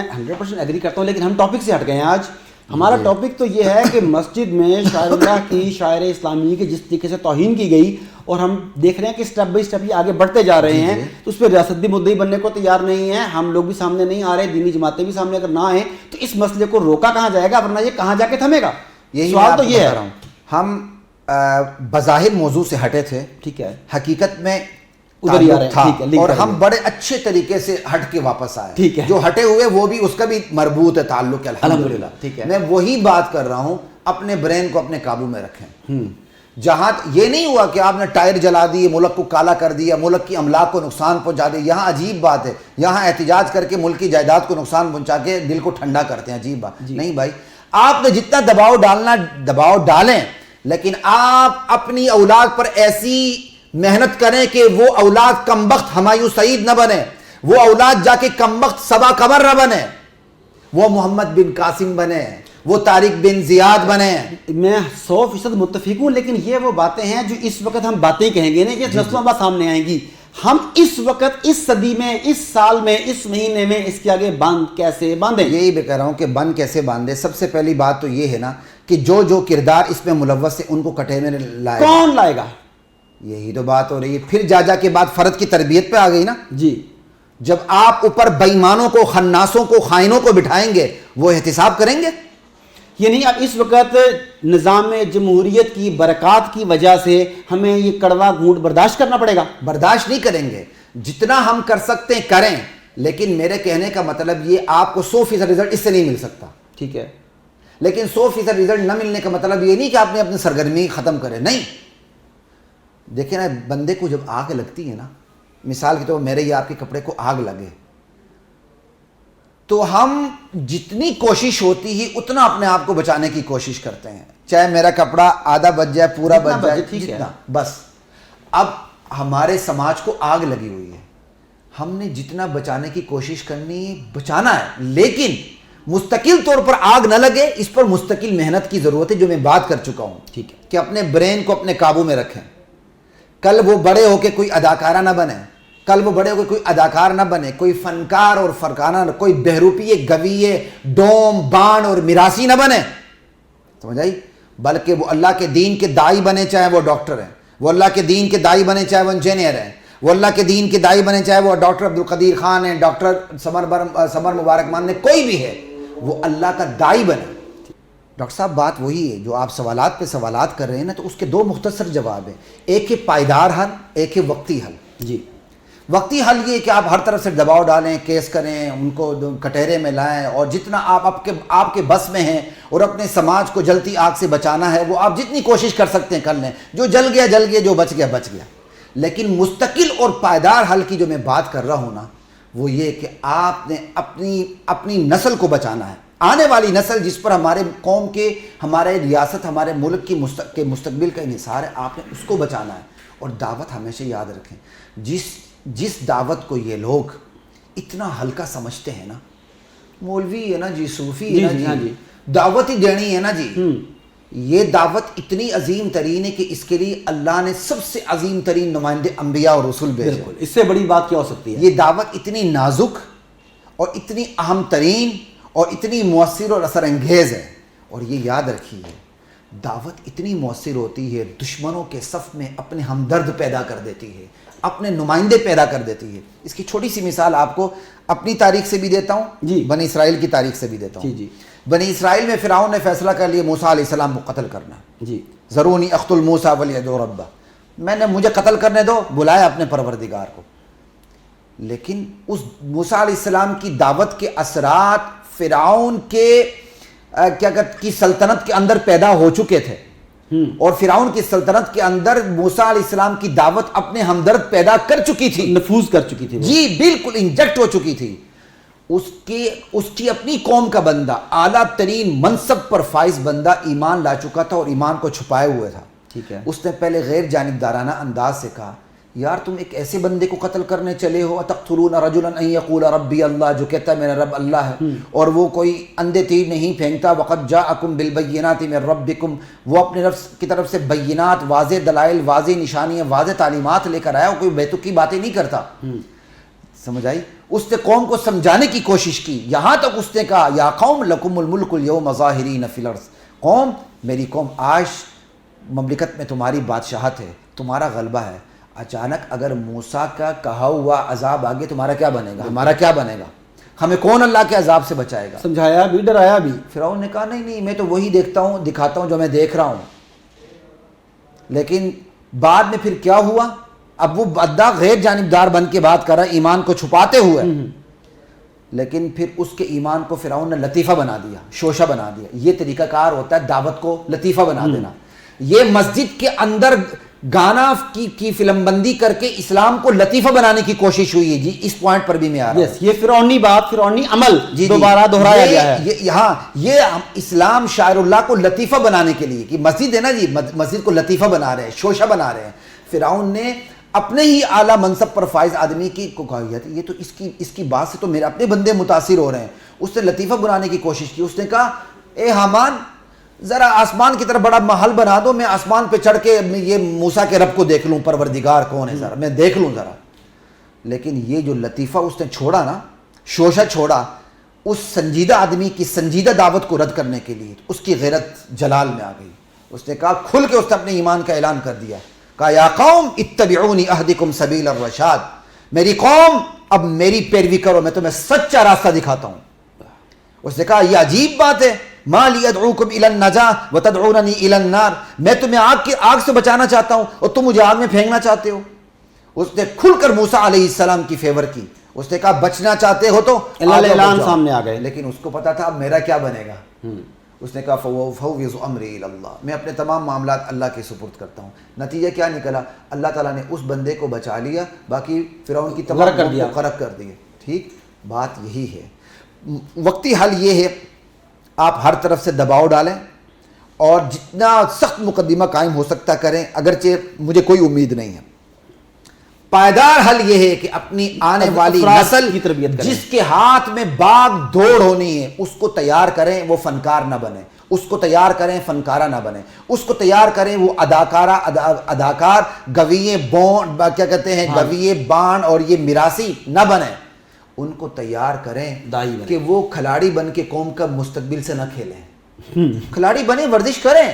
100% agri کرتا ہوں، لیکن ہم ٹاپک سے ہٹ گئے ہیں آج. ہمارا ٹاپک تو یہ ہے کہ مسجد میں شاعر اللہ کی، شاعر اسلامی کی جس طریقے سے توہین کی گئی، اور ہم دیکھ رہے ہیں کہ اسٹیپ بائی اسٹیپ یہ آگے بڑھتے جا رہے ہیں، تو اس پہ ریاست بھی مدعی بننے کو تیار نہیں ہے، ہم لوگ بھی سامنے نہیں آ رہے، دینی جماعتیں بھی سامنے اگر نہ آئیں تو اس مسئلے کو روکا کہاں جائے گا، ورنہ یہ کہاں جا کے تھمے گا. یہی سوال تو یہ ہے. ہم بظاہر موضوع سے ہٹے تھے، ٹھیک ہے، حقیقت میں ادھر ہی آ رہے ہیں، اور ہم بڑے اچھے طریقے سے ہٹ کے واپس آئے. ٹھیک ہے، جو ہٹے ہوئے وہ بھی اس کا بھی مربوط ہے تعلق ہے الحمدللہ. ٹھیک ہے، میں وہی بات کر رہا ہوں، اپنے برین کو اپنے قابو میں رکھیں. جہاں یہ نہیں ہوا کہ آپ نے ٹائر جلا دیے، ملک کو کالا کر دیا، ملک کی املاک کو نقصان پہنچا دیا. یہاں عجیب بات ہے، یہاں احتجاج کر کے ملک کی جائیداد کو نقصان پہنچا کے دل کو ٹھنڈا کرتے ہیں. عجیب بات نہیں بھائی. آپ نے جتنا دباؤ ڈالنا دباؤ ڈالیں، لیکن آپ اپنی اولاد پر ایسی محنت کریں کہ وہ اولاد کمبخت ہمایوں سعید نہ بنے، وہ اولاد جا کے کمبخت صبا قمر نہ بنے، وہ محمد بن قاسم بنے، وہ طارق بن زیاد بنے. میں 100% متفق ہوں، لیکن یہ وہ باتیں ہیں جو اس وقت ہم باتیں کہیں گے نا، یہ نسلوں بعد سامنے آئیں گی. ہم اس وقت، اس صدی میں، اس سال میں، اس مہینے میں اس کے آگے باندھ کیسے باندھیں؟ یہی میں کہہ رہا ہوں کہ بند کیسے باندھے. سب سے پہلی بات تو یہ ہے نا کہ جو کردار اس میں ملوث ہے ان کو کٹے میں لائے. کون لائے گا؟ یہی تو بات ہو رہی ہے. پھر جا کے بعد فرد کی تربیت پہ آ گئی نا. جی، جب آپ اوپر بےایمانوں کو، خناسوں کو، خائنوں کو بٹھائیں گے، وہ احتساب کریں گے. یعنی اب اس وقت نظام جمہوریت کی برکات کی وجہ سے ہمیں یہ کڑوا گھونٹ برداشت کرنا پڑے گا. برداشت نہیں کریں گے. جتنا ہم کر سکتے ہیں کریں، لیکن میرے کہنے کا مطلب یہ آپ کو 100% رزلٹ اس سے نہیں مل سکتا. ٹھیک ہے، لیکن 100% رزلٹ نہ ملنے کا مطلب یہ نہیں کہ آپ نے اپنی سرگرمی ختم کرے. نہیں، دیکھیں نا، بندے کو جب آگ لگتی ہے نا، مثال کے طور پر میرے یا آپ کے کپڑے کو آگ لگے تو ہم جتنی کوشش ہوتی ہے اتنا اپنے آپ کو بچانے کی کوشش کرتے ہیں، چاہے میرا کپڑا آدھا بچ جائے، پورا بچ جائے، جتنا بس. اب ہمارے سماج کو آگ لگی ہوئی ہے، ہم نے جتنا بچانے کی کوشش کرنی ہے بچانا ہے، لیکن مستقل طور پر آگ نہ لگے، اس پر مستقل محنت کی ضرورت ہے، جو میں بات کر چکا ہوں. ٹھیک ہے، کہ اپنے برین کو اپنے قابو میں رکھیں. کل وہ بڑے ہو کے کوئی اداکارہ نہ بنے، کل وہ بڑے ہو کے کوئی اداکار نہ بنے، کوئی فنکار اور فرکانہ، کوئی بہروپی، گویے، ڈوم، بان اور میراثی نہ بنے. سمجھ آئی؟ بلکہ وہ اللہ کے دین کے داعی بنے، چاہے وہ ڈاکٹر ہیں، وہ اللہ کے دین کے داعی بنے چاہے وہ انجینئر ہیں، وہ اللہ کے دین کے داعی بنے چاہے وہ ڈاکٹر عبدالقدیر خان ہیں، ڈاکٹر سمر مبارک مان نے، کوئی بھی ہے، وہ اللہ کا داعی بنے. ڈاکٹر صاحب بات وہی ہے جو آپ سوالات پہ سوالات کر رہے ہیں نا، تو اس کے دو مختصر جواب ہیں. ایک ہے پائیدار حل، ایک ہے وقتی حل. جی، وقتی حل یہ کہ آپ ہر طرف سے دباؤ ڈالیں، کیس کریں، ان کو کٹہرے میں لائیں، اور جتنا آپ کے بس میں ہیں اور اپنے سماج کو جلتی آگ سے بچانا ہے وہ آپ جتنی کوشش کر سکتے ہیں کر لیں. جو جل گیا جل گیا، جو بچ گیا بچ گیا. لیکن مستقل اور پائیدار حل کی جو میں بات کر رہا ہوں نا، وہ یہ کہ آپ نے اپنی نسل کو بچانا ہے. آنے والی نسل جس پر ہمارے قوم کے، ہمارے ریاست، ہمارے ملک کے مستقبل کا انحصار ہے، آپ نے اس کو بچانا ہے. اور دعوت ہمیشہ یاد رکھیں، جس دعوت کو یہ لوگ اتنا ہلکا سمجھتے ہیں نا، مولوی ہے نا جی، صوفی ہے نا جی، دعوت ہی دینی ہے نا جی، یہ دعوت اتنی عظیم ترین ہے کہ اس کے لیے اللہ نے سب سے عظیم ترین نمائندے انبیاء اور رسول بھیجے. بالکل، اس سے بڑی بات کیا ہو سکتی ہے؟ یہ دعوت اتنی نازک اور اتنی اہم ترین اور اتنی مؤثر اور اثر انگیز ہے. اور یہ یاد رکھیے، دعوت اتنی مؤثر ہوتی ہے، دشمنوں کے صف میں اپنے ہمدرد پیدا کر دیتی ہے، اپنے نمائندے پیدا کر دیتی ہے. اس کی چھوٹی سی مثال آپ کو اپنی تاریخ سے بھی دیتا ہوں، جی، بنی اسرائیل کی تاریخ سے بھی دیتا ہوں. جی جی. بنی اسرائیل میں فرعون نے فیصلہ کر لیا موسیٰ علیہ السلام کو قتل کرنا. جی، ذرونی اقتل موسیٰ ولیدعو ربہ، مجھے قتل کرنے دو، بلایا اپنے پروردگار کو. لیکن اس موسیٰ علیہ السلام کی دعوت کے اثرات فرعون کی سلطنت کے اندر پیدا ہو چکے تھے، اور فرعون کی سلطنت کے اندر موسیٰ علیہ السلام کی دعوت اپنے ہمدرد پیدا کر چکی تھی، نفوذ کر چکی تھی. جی بالکل انجیکٹ ہو چکی تھی. اس کی اپنی قوم کا بندہ، اعلیٰ ترین منصب پر فائز بندہ ایمان لا چکا تھا اور ایمان کو چھپائے ہوئے تھا. ٹھیک ہے، اس نے پہلے غیر جانبدارانہ انداز سے کہا، یار تم ایک ایسے بندے کو قتل کرنے چلے ہو، اتقتلون رجلا ان یقول ربی اللہ، جو کہتا ہے میرا رب اللہ ہے، اور وہ کوئی اندھے تیر نہیں پھینکتا. وقد جاءکم بالبینات من ربکم، وہ اپنے رب کی طرف سے بینات، واضح دلائل، واضح نشانیاں، واضح تعلیمات لے کر آیا، وہ کوئی بیتوکی باتیں نہیں کرتا. سمجھ آئی؟ اس نے قوم کو سمجھانے کی کوشش کی، یہاں تک اس نے کہا یا قوم لکم الملک اليوم ظاہرین فی الارض، قوم میری قوم آج مملکت میں تمہاری بادشاہت ہے، تمہارا غلبہ ہے۔ اچانک اگر موسیٰ کا کہا ہوا عذاب آگے تمہارا کیا بنے گا، ہمارا کیا بنے گا، ہمیں کون اللہ کے عذاب سے بچائے گا؟ سمجھایا بھی، ڈرایا بھی۔ فرعون نے کہا نہیں میں تو وہی دکھاتا ہوں جو میں دیکھ رہا ہوں۔ لیکن بعد میں پھر کیا ہوا؟ اب وہ بدہ غیر جانبدار بن کے بات کر رہا ہے ایمان کو چھپاتے ہوئے، لیکن پھر اس کے ایمان کو فرعون نے لطیفہ بنا دیا، شوشہ بنا دیا۔ یہ طریقہ کار ہوتا ہے دعوت کو لطیفہ بنا دینا۔ یہ مسجد کے اندر گانا کی فلم بندی کر کے اسلام کو لطیفہ بنانے کی کوشش ہوئی ہے۔ جی اس پوائنٹ پر بھی میں آ رہا ہوں۔ یہ فرعونی بات، فرعونی عمل دوبارہ دہرایا گیا ہے۔ یہاں یہ اسلام شاعر اللہ کو لطیفہ بنانے کے لیے، کہ مسجد ہے نا جی، مسجد کو لطیفہ بنا رہے ہیں، شوشہ بنا رہے ہیں۔ فرعون نے اپنے ہی اعلیٰ منصب پر فائز آدمی کی کو کہا یہ تو اس کی بات سے تو میرے اپنے بندے متاثر ہو رہے ہیں۔ اس نے لطیفہ بنانے کی کوشش کی۔ اس نے کہا اے حامان ذرا آسمان کی طرف بڑا محل بنا دو، میں آسمان پہ چڑھ کے یہ موسیٰ کے رب کو دیکھ لوں، پروردگار کون ہے ذرا میں دیکھ لوں ذرا۔ لیکن یہ جو لطیفہ اس نے چھوڑا نا، شوشہ چھوڑا، اس سنجیدہ آدمی کی سنجیدہ دعوت کو رد کرنے کے لیے اس کی غیرت جلال میں آ گئی۔ اس نے کہا کھل کے، اس نے اپنے ایمان کا اعلان کر دیا، کہا یا قوم اتبعونی اہدکم سبیل الرشاد، میری قوم اب میری پیروی کرو، میں تمہیں سچا راستہ دکھاتا ہوں۔ اس نے کہا یہ عجیب بات ہے، ما لی ادعوکم الی النجاۃ وتدعوننی الی النار، میں تمہیں آگ سے بچانا چاہتا ہوں اور تم مجھے آگ میں پھینکنا چاہتے ہو۔ اس نے کھل کر موسیٰ علیہ السلام کی فیور کی۔ اس نے کہا بچنا چاہتے ہو تو اعلان سامنے آ گئے، لیکن اس کو پتا تھا اب میرا کیا بنے گا۔ اس نے کہا فَوَفَوِّضُ أَمْرِي إِلَى اللَّهِ، میں اپنے تمام معاملات اللہ کے سپرد کرتا ہوں۔ نتیجہ کیا نکلا؟ اللہ تعالیٰ نے اس بندے کو بچا لیا، باقی فرعون کی تمام کو غرق کر دیے۔ ٹھیک بات یہی ہے۔ وقتی حل یہ ہے آپ ہر طرف سے دباؤ ڈالیں اور جتنا سخت مقدمہ قائم ہو سکتا کریں، اگرچہ مجھے کوئی امید نہیں ہے۔ پائیدار حل یہ ہے کہ اپنی آنے والی نسل کی تربیت کریں، جس کے ہاتھ میں باغ دوڑ ہونی ہے اس کو تیار کریں، وہ فنکار نہ بنے، اس کو تیار کریں فنکارہ نہ بنے، اس کو تیار کریں وہ اداکار گویے بون کیا کہتے ہیں گویے بان اور یہ میراثی نہ بنے، ان کو تیار کریں کہ وہ کھلاڑی بن کے قوم کا مستقبل سے نہ کھیلیں۔ کھلاڑی بنے، ورزش کریں،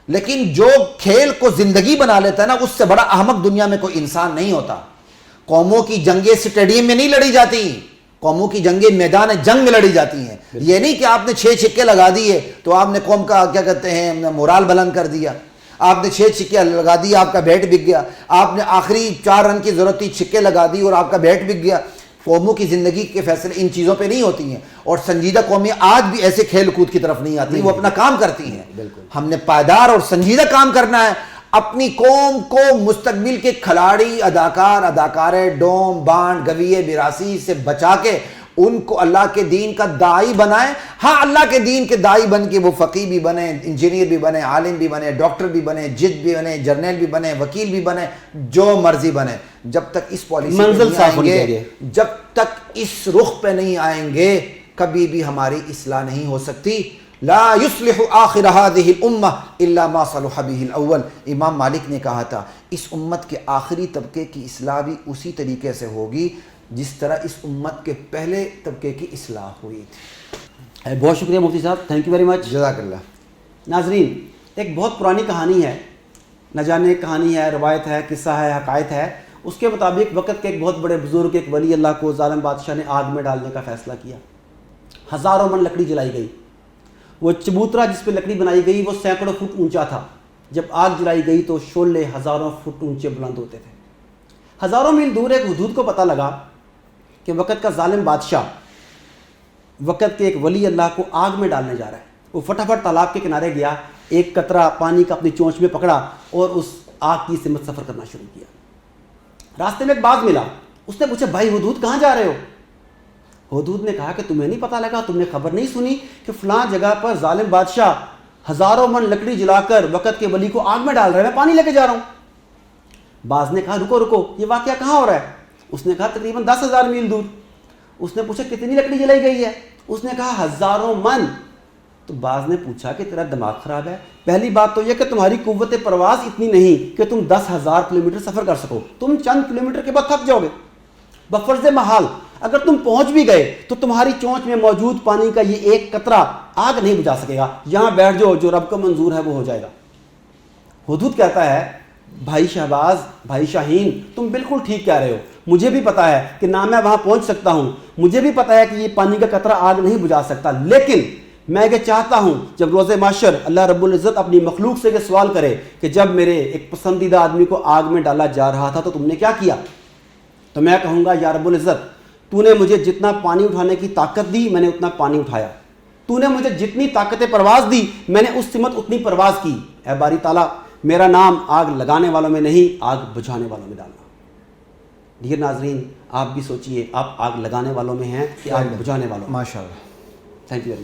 لیکن جو کھیل کو زندگی بنا لیتا ہے نا، اس سے بڑا احمق دنیا میں کوئی انسان نہیں ہوتا۔ قوموں کی جنگیں سٹیڈیم میں نہیں لڑی جاتی، قوموں کی جنگیں میدان جنگ میں لڑی جاتی ہیں۔ یہ نہیں کہ آپ نے 6 چھکے لگا دیے تو آپ نے قوم کا کیا کہتے ہیں مورال بلند کر دیا، آپ نے 6 چھکے لگا دیے آپ کا بیٹ بک گیا، آپ نے آخری 4 رن کی ضرورت تھی، چھکے لگا دی اور آپ کا بیٹ بک گیا۔ قوموں کی زندگی کے فیصلے ان چیزوں پہ نہیں ہوتی ہیں، اور سنجیدہ قومیں آج بھی ایسے کھیل کود کی طرف نہیں آتی، وہ اپنا کام کرتی ہیں۔ ہم نے پائیدار اور سنجیدہ کام کرنا ہے، اپنی قوم کو مستقبل کے کھلاڑی اداکارے ڈوم بانڈ گویے میراثی سے بچا کے ان کو اللہ کے دین کا داعی بنائیں۔ ہاں اللہ کے دین کے داعی بن کے وہ فقیہ بھی بنے، انجینئر بھی بنے، عالم بھی بنے، ڈاکٹر بھی بنے، جج بھی بنے، جرنیل بھی بنے، وکیل بھی بنے، جو مرضی بنے۔ جب تک اس پالیسی منزل صاف ہونی چاہیے، جب تک اس رخ پہ نہیں آئیں گے کبھی بھی ہماری اصلاح نہیں ہو سکتی۔ لا يصلح آخر هذه الامة الا ما صلح به الاول، امام مالک نے کہا تھا اس امت کے آخری طبقے کی اصلاح بھی اسی طریقے سے ہوگی جس طرح اس امت کے پہلے طبقے کی اصلاح ہوئی تھی۔ بہت شکریہ مفتی صاحب، تھینک یو ویری مچ، جزاک اللہ۔ ناظرین، ایک بہت پرانی کہانی ہے، نہ جانے کہانی ہے، روایت ہے، قصہ ہے، حقائق ہے۔ اس کے مطابق وقت کے ایک بہت بڑے بزرگ، ایک ولی اللہ کو ظالم بادشاہ نے آگ میں ڈالنے کا فیصلہ کیا۔ ہزاروں من لکڑی جلائی گئی، وہ چبوترا جس پہ لکڑی بنائی گئی وہ سینکڑوں فٹ اونچا تھا۔ جب آگ جلائی گئی تو شعلے ہزاروں فٹ اونچے بلند ہوتے تھے۔ ہزاروں میل دور ایک حدود کو پتہ لگا کہ وقت کا ظالم بادشاہ وقت کے ایک ولی اللہ کو آگ میں ڈالنے جا رہا ہے۔ وہ فٹافٹ تالاب کے کنارے گیا، ایک قطرہ پانی کا اپنی چونچ میں پکڑا اور اس آگ کی سمت سفر کرنا شروع کیا۔ راستے میں ایک باغ ملا، اس نے پوچھا بھائی حدود کہاں جا رہے ہو؟ حدود نے کہا کہ تمہیں نہیں پتہ لگا، تم نے خبر نہیں سنی کہ فلاں جگہ پر ظالم بادشاہ ہزاروں من لکڑی جلا کر وقت کے ولی کو آگ میں ڈال رہا ہے، میں پانی لے کے جا رہا ہوں۔ باز نے کہا رکو رکو، یہ واقعہ کہاں ہو رہا ہے؟ اس نے کہا تقریباً 10,000 میل دور۔ اس نے پوچھا کتنی لکڑی جلائی گئی ہے؟ اس نے کہا ہزاروں من۔ تو باز نے پوچھا کہ تیرا دماغ خراب ہے؟ پہلی بات تو یہ کہ تمہاری قوت پرواز اتنی نہیں کہ تم 10,000 کلومیٹر سفر کر سکو، تم چند کلومیٹر کے بعد تھک جاؤ گے۔ بفرض محال اگر تم پہنچ بھی گئے تو تمہاری چونچ میں موجود پانی کا یہ ایک قطرہ آگ نہیں بجھا سکے گا. یہاں بیٹھ جاؤ, جو رب کو منظور ہے وہ ہو جائے گا. حدود کہتا ہے بھائی شہباز, بھائی شاہین, تم بالکل ٹھیک کہہ رہے ہو, مجھے بھی پتا ہے کہ نہ میں وہاں پہنچ سکتا ہوں, مجھے بھی پتا ہے کہ یہ پانی کا قطرہ آگ نہیں بجھا سکتا, لیکن میں یہ چاہتا ہوں جب روز محشر اللہ رب العزت اپنی مخلوق سے یہ سوال کرے کہ جب میرے ایک پسندیدہ آدمی کو آگ میں ڈالا جا رہا تھا تو تم نے کیا کیا, تو میں کہوں گا یا رب العزت تو نے مجھے جتنا پانی اٹھانے کی طاقت دی میں نے اتنا پانی اٹھایا, تو نے مجھے جتنی طاقت پرواز دی میں نے اس سمت اتنی پرواز کی. اے باری تعالیٰ میرا نام آگ لگانے والوں میں نہیں, آگ بجھانے والوں میں ڈالنا. ڈیئر ناظرین, آپ بھی سوچئے آپ آگ لگانے والوں میں ہیں کہ آگ بجھانے والوں میں. ماشاء اللہ. Thank you very much.